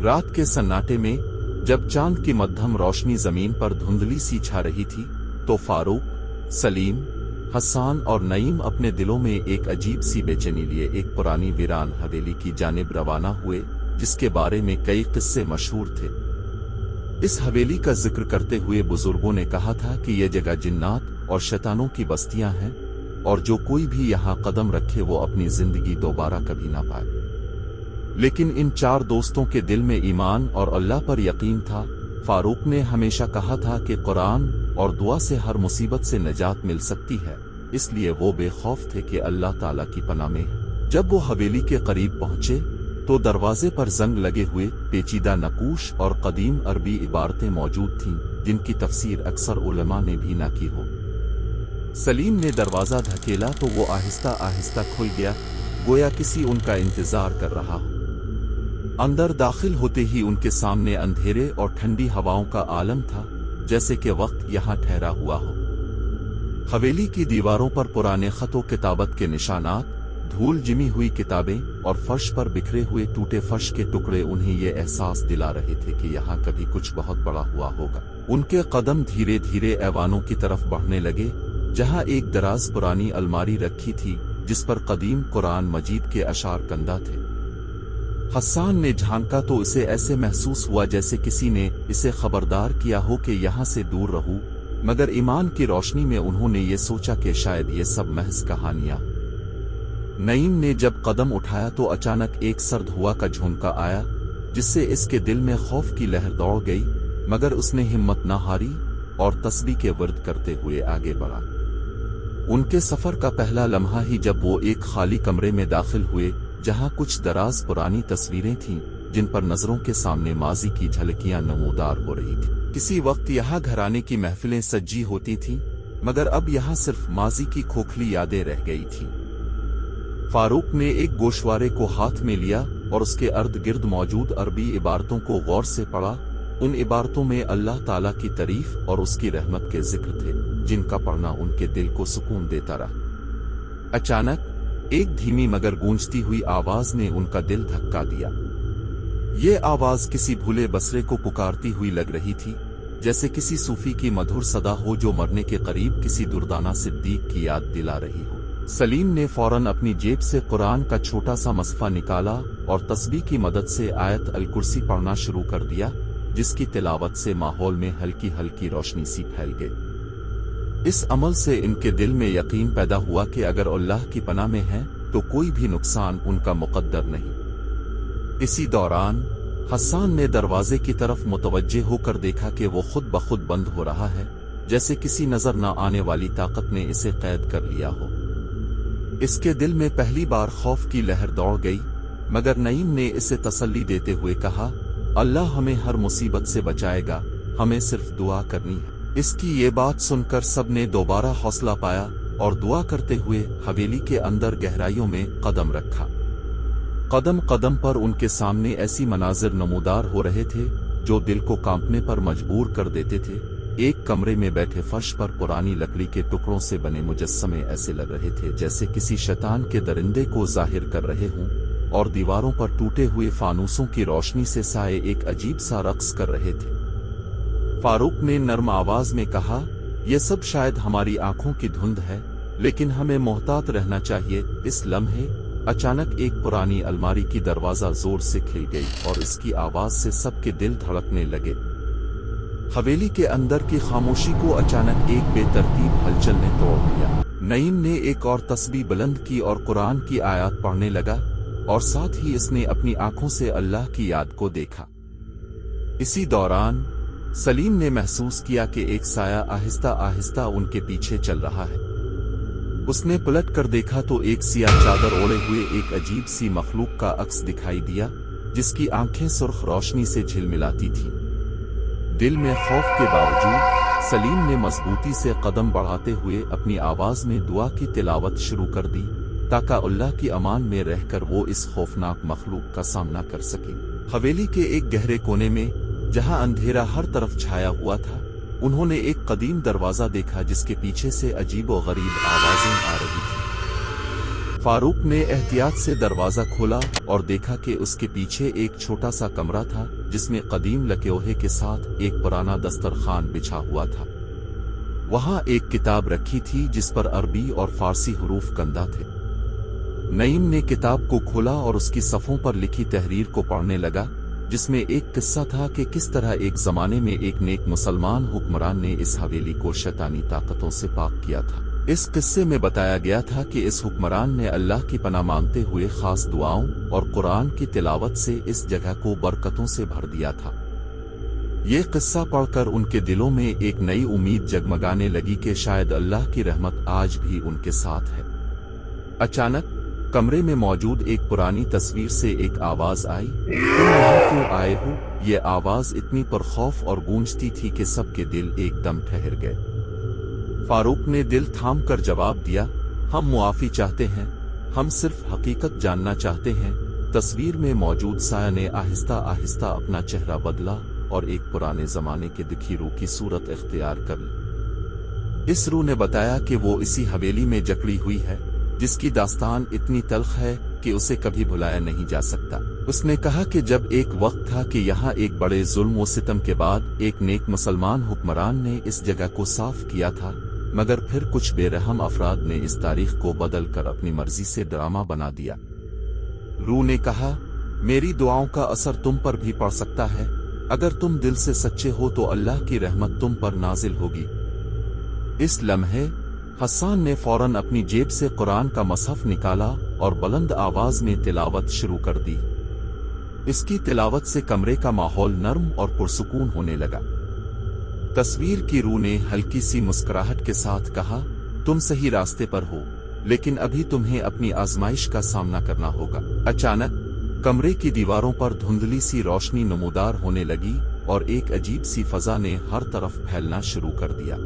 रात के सन्नाटे में जब चांद की मध्यम रोशनी जमीन पर धुंधली सी छा रही थी तो फारूक, सलीम, हसन और नईम अपने दिलों में एक अजीब सी बेचैनी लिए एक पुरानी वीरान हवेली की जानिब रवाना हुए जिसके बारे में कई किस्से मशहूर थे। इस हवेली का जिक्र करते हुए बुजुर्गों ने कहा था कि यह जगह जिन्नात और शैतानों की बस्तियां हैं और जो कोई भी यहाँ कदम रखे वो अपनी जिंदगी दोबारा कभी ना पाए। लेकिन इन चार दोस्तों के दिल में ईमान और अल्लाह पर यकीन था। फारूक ने हमेशा कहा था कि कुरान और दुआ से हर मुसीबत से निजात मिल सकती है, इसलिए वो बेखौफ थे कि अल्लाह ताला की पनाह में है। जब वो हवेली के करीब पहुंचे तो दरवाजे पर जंग लगे हुए पेचीदा नकूश और कदीम अरबी इबारतें मौजूद थीं जिनकी तफसीर अक्सर उलमा ने भी ना की हो। सलीम ने दरवाजा धकेला तो वो आहिस्ता आहिस्ता खुल गया, गोया किसी उनका इंतजार कर रहा हो। अंदर दाखिल होते ही उनके सामने अंधेरे और ठंडी हवाओं का आलम था, जैसे कि वक्त यहाँ ठहरा हुआ हो। हवेली की दीवारों पर पुराने खतों किताबत के निशानात, धूल जिमी हुई किताबें और फर्श पर बिखरे हुए टूटे फर्श के टुकड़े उन्हें ये एहसास दिला रहे थे कि यहाँ कभी कुछ बहुत बड़ा हुआ होगा। उनके कदम धीरे धीरे ऐवानों की तरफ बढ़ने लगे, जहाँ एक दराज पुरानी अलमारी रखी थी जिस पर कदीम कुरान मजीद के अशार कंदा थे। हसन ने झांका तो इसे ऐसे महसूस हुआ जैसे किसी ने इसे खबरदार किया हो कि यहाँ से दूर रहूं, मगर ईमान की रोशनी में उन्होंने ये सोचा कि शायद ये सब महज कहानियां। नईम ने जब कदम उठाया तो अचानक एक सर्द हवा का झोंका आया जिससे इसके दिल में खौफ की लहर दौड़ गई, मगर उसने हिम्मत न हारी और तस्बीह के वर्द करते हुए आगे बढ़ा। उनके सफर का पहला लम्हा ही जब वो एक खाली कमरे में दाखिल हुए जहां कुछ दराज पुरानी तस्वीरें थीं जिन पर नजरों के सामने माजी की झलकियां नमूदार हो रही थी। किसी वक्त यहाँ घराने की महफिलें सजी होती थीं, मगर अब यहाँ सिर्फ माजी की खोखली यादें रह गई थीं। फारूक ने एक गोशवारे को हाथ में लिया और उसके अर्द गिर्द मौजूद अरबी इबारतों को गौर से पढ़ा। उन इबारतों में अल्लाह ताला की तारीफ और उसकी रहमत के जिक्र थे जिनका पढ़ना उनके दिल को सुकून देता रहा। अचानक एक धीमी मगर गूंजती हुई आवाज ने उनका दिल धक्का दिया। ये आवाज किसी भूले बसरे को पुकारती हुई लग रही थी, जैसे किसी सूफी की मधुर सदा हो जो मरने के करीब किसी दुर्दाना सिद्दीक की याद दिला रही हो। सलीम ने फौरन अपनी जेब से कुरान का छोटा सा मसफा निकाला और तस्बीह की मदद से आयत अल कुर्सी पढ़ना शुरू कर दिया, जिसकी तिलावत से माहौल में हल्की हल्की रोशनी सी फैल गई। इस अमल से इनके दिल में यकीन पैदा हुआ कि अगर अल्लाह की पनाह में है तो कोई भी नुकसान उनका मुकद्दर नहीं। इसी दौरान हसन ने दरवाजे की तरफ मुतवज्जे होकर देखा कि वो खुद ब खुद बंद हो रहा है, जैसे किसी नजर न आने वाली ताकत ने इसे कैद कर लिया हो। इसके दिल में पहली बार खौफ की लहर दौड़ गई, मगर नईम ने इसे तसल्ली देते हुए कहा, अल्लाह हमें हर मुसीबत से बचाएगा, हमें सिर्फ दुआ करनी है। इसकी ये बात सुनकर सबने दोबारा हौसला पाया और दुआ करते हुए हवेली के अंदर गहराइयों में कदम रखा। कदम कदम पर उनके सामने ऐसी मनाजिर नमूदार हो रहे थे जो दिल को कांपने पर मजबूर कर देते थे। एक कमरे में बैठे फर्श पर पुरानी लकड़ी के टुकड़ों से बने मुजस्समे ऐसे लग रहे थे जैसे किसी शैतान के दरिंदे को जाहिर कर रहे हों, और दीवारों पर टूटे हुए फानूसों की रोशनी से साए एक अजीब सा रक्स कर रहे थे। फारूक ने नर्म आवाज में कहा, यह सब शायद हमारी आंखों की धुंध है, लेकिन हमें मोहतात रहना चाहिए। इस लम्हे अचानक एक पुरानी अलमारी की दरवाजा जोर से खिल गई और इसकी आवाज से सबके दिल धड़कने लगे। हवेली के अंदर की खामोशी को अचानक एक बेतरतीब हलचल ने तोड़ दिया। नईम ने एक और तस्बीह बुलंद की और कुरान की आयत पढ़ने लगा, और साथ ही इसने अपनी आंखों से अल्लाह की याद को देखा। इसी दौरान सलीम ने महसूस किया कि एक साया आहिस्ता आहिस्ता उनके पीछे चल रहा है। उसने पलट कर देखा तो एक सियाह चादर ओढ़े हुए एक अजीब सी मखलूक का अक्स दिखाई दिया, जिसकी आंखें सुर्ख रोशनी से झिलमिलाती थीं। दिल में खौफ के बावजूद सलीम ने मजबूती से कदम बढ़ाते हुए अपनी आवाज में दुआ की तिलावत शुरू कर दी, ताकि अल्लाह की अमान में रहकर वो इस खौफनाक मखलूक का सामना कर सके। हवेली के एक गहरे कोने में जहां अंधेरा हर तरफ छाया हुआ था, उन्होंने एक कदीम दरवाजा देखा जिसके पीछे से अजीब और गरीब आवाजें आ रही थी। फारूक ने एहतियात से दरवाजा खोला और देखा कि उसके पीछे एक छोटा सा कमरा था जिसमें कदीम लकोहे के साथ एक पुराना दस्तरखान बिछा हुआ था। वहां एक किताब रखी थी जिस पर अरबी और फारसी हुरूफ कंदा थे। नईम ने किताब को खोला और उसकी सफ़ों पर लिखी तहरीर को पढ़ने लगा, जिसमें एक किस्सा था कि किस तरह एक जमाने में एक नेक मुसलमान हुक्मरान ने इस हवेली को शैतानी ताकतों से पाक किया था। इस किस्से में बताया गया था कि इस हुक्मरान ने अल्लाह की पनाह मांगते हुए खास दुआओं और कुरान की तिलावत से इस जगह को बरकतों से भर दिया था। ये किस्सा पढ़कर उनके दिलों में एक नई उम्मीद जगमगाने लगी कि शायद अल्लाह की रहमत आज भी उनके साथ है। अचानक कमरे में मौजूद एक पुरानी तस्वीर से एक आवाज आई, तुम यहाँ क्यों आए हो? ये आवाज इतनी परखौफ और गूंजती थी कि सबके दिल एकदम ठहर गए। फारूक ने दिल थाम कर जवाब दिया, हम मुआफी चाहते हैं, हम सिर्फ हकीकत जानना चाहते हैं। तस्वीर में मौजूद साया ने आहिस्ता आहिस्ता अपना चेहरा बदला और एक पुराने जमाने के दुखी रूह की सूरत इख्तियार कर ली। इस रूह ने बताया कि वो इसी हवेली में जकड़ी हुई है जिसकी दास्तान इतनी तल्ख है कि उसे कभी भुलाया नहीं जा सकता। उसने कहा कि जब एक वक्त था कि यहाँ एक बड़े जुल्म व सितम के बाद एक नेक मुसलमान हुक्मरान ने इस जगह को साफ किया था, मगर फिर कुछ बेरहम अफराद ने इस तारीख को बदल कर अपनी मर्जी से ड्रामा बना दिया। रूह ने कहा, मेरी दुआओं का असर तुम पर भी पड़ सकता है। अगर तुम दिल से सच्चे हो तो अल्लाह की रहमत तुम पर नाजिल होगी। इस लम्हे हसन ने फौरन अपनी जेब से कुरान का मसहफ निकाला और बुलंद आवाज में तिलावत शुरू कर दी। इसकी तिलावत से कमरे का माहौल नर्म और पुरसुकून होने लगा। तस्वीर की रूह ने हल्की सी मुस्कुराहट के साथ कहा, तुम सही रास्ते पर हो, लेकिन अभी तुम्हें अपनी आजमाइश का सामना करना होगा। अचानक कमरे की दीवारों पर धुंधली सी रोशनी नमूदार होने लगी और एक अजीब सी फजा ने हर तरफ फैलना शुरू कर दिया।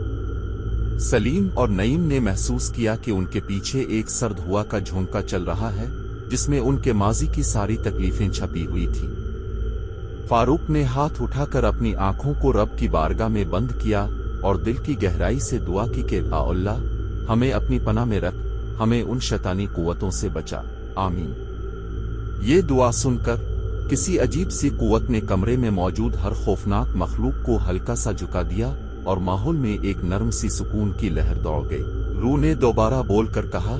सलीम और नईम ने महसूस किया कि उनके पीछे एक सर्द हुआ का झोंका चल रहा है जिसमें उनके माजी की सारी तकलीफें छपी हुई थी। फारूक ने हाथ उठाकर अपनी आंखों को रब की बारगाह में बंद किया और दिल की गहराई से दुआ की कि अल्लाह हमें अपनी पनाह में रख, हमें उन शैतानी कुव्वतों से बचा, आमीन। ये दुआ सुनकर किसी अजीब सी कुव्वत ने कमरे में मौजूद हर खौफनाक मखलूक को हल्का सा झुका दिया और माहौल में एक नरम सी सुकून की लहर दौड़ गई। रूह ने दोबारा बोलकर कहा,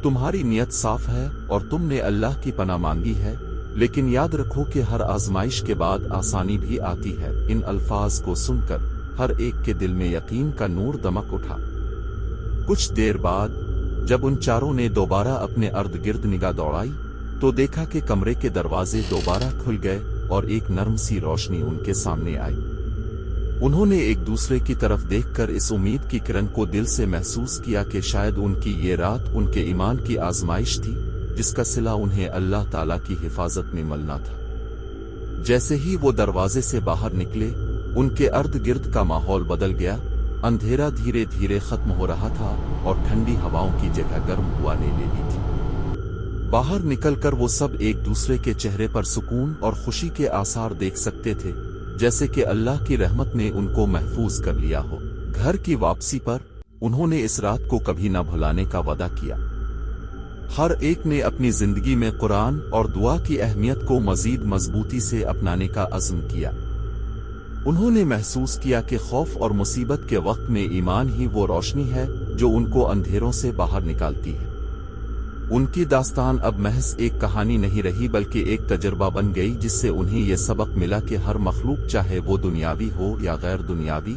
तुम्हारी नियत साफ है और तुमने अल्लाह की पनाह मांगी है, लेकिन याद रखो कि हर आजमाइश के बाद आसानी भी आती है। इन अल्फाज को सुनकर हर एक के दिल में यकीन का नूर दमक उठा। कुछ देर बाद जब उन चारों ने दोबारा अपने अर्द गिर्द निगाह दौड़ाई तो देखा कि कमरे के दरवाजे दोबारा खुल गए और एक नरम सी रोशनी उनके सामने आई। उन्होंने एक दूसरे की तरफ देखकर इस उम्मीद की किरण को दिल से महसूस किया कि शायद उनकी ये रात उनके ईमान की आजमाइश थी जिसका सिला उन्हें अल्लाह ताला की हिफाजत में मिलना था। जैसे ही वो दरवाजे से बाहर निकले उनके अर्द गिर्द का माहौल बदल गया। अंधेरा धीरे धीरे खत्म हो रहा था और ठंडी हवाओं की जगह गर्म हवा ले ली थी। बाहर निकलकर वो सब एक दूसरे के चेहरे पर सुकून और खुशी के आसार देख सकते थे, जैसे कि अल्लाह की रहमत ने उनको महफूज कर लिया हो। घर की वापसी पर उन्होंने इस रात को कभी न भुलाने का वादा किया। हर एक ने अपनी जिंदगी में कुरान और दुआ की अहमियत को मजीद मजबूती से अपनाने का अज़्म किया। उन्होंने महसूस किया कि खौफ और मुसीबत के वक्त में ईमान ही वो रोशनी है जो उनको अंधेरों से बाहर निकालती है। उनकी दास्तान अब महज एक कहानी नहीं रही बल्कि एक तजर्बा बन गई जिससे उन्हें यह सबक मिला कि हर मखलूक चाहे वो दुनियावी हो या गैर दुनियावी,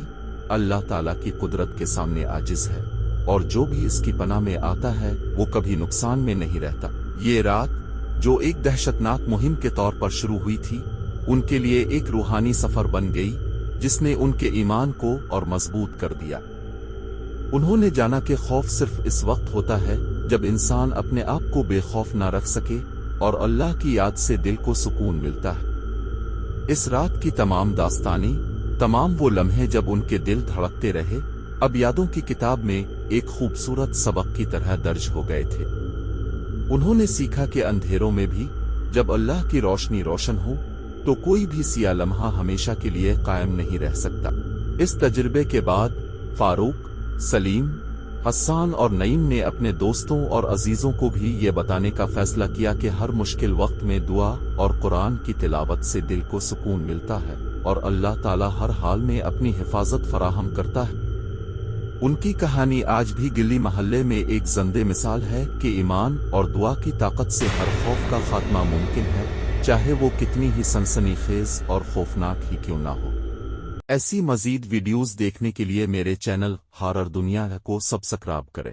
अल्लाह ताला की कुदरत के सामने आजिज है और जो भी इसकी पनाह में आता है वो कभी नुकसान में नहीं रहता। ये रात जो एक दहशतनाक मुहिम के तौर पर शुरू हुई थी उनके लिए एक रूहानी सफर बन गई जिसने उनके ईमान को और मजबूत कर दिया। उन्होंने जाना कि खौफ सिर्फ इस वक्त होता है जब इंसान अपने आप को बेखौफ ना रख सके और अल्लाह की याद से दिल को सुकून मिलता है। इस रात की तमाम दास्तानी, तमाम वो लम्हे जब उनके दिल धड़कते रहे, अब यादों की किताब में एक खूबसूरत सबक की तरह दर्ज हो गए थे। उन्होंने सीखा कि अंधेरों में भी जब अल्लाह की रोशनी रोशन हो तो कोई भी सिया लम्हा हमेशा के लिए कायम नहीं रह सकता। इस तजुर्बे के बाद फारूक, सलीम, حسان اور نعیم نے اپنے دوستوں اور عزیزوں کو بھی یہ بتانے کا فیصلہ کیا کہ ہر مشکل وقت میں دعا اور قرآن کی تلاوت سے دل کو سکون ملتا ہے اور اللہ تعالی ہر حال میں اپنی حفاظت فراہم کرتا ہے۔ ان کی کہانی آج بھی گلی محلے میں ایک زندہ مثال ہے کہ ایمان اور دعا کی طاقت سے ہر خوف کا خاتمہ ممکن ہے، چاہے وہ کتنی ہی سنسنی خیز اور خوفناک ہی کیوں نہ ہو۔ ایسی مزید ویڈیوز دیکھنے کے لیے میرے چینل ہارر دنیا کو سبسکرائب کریں۔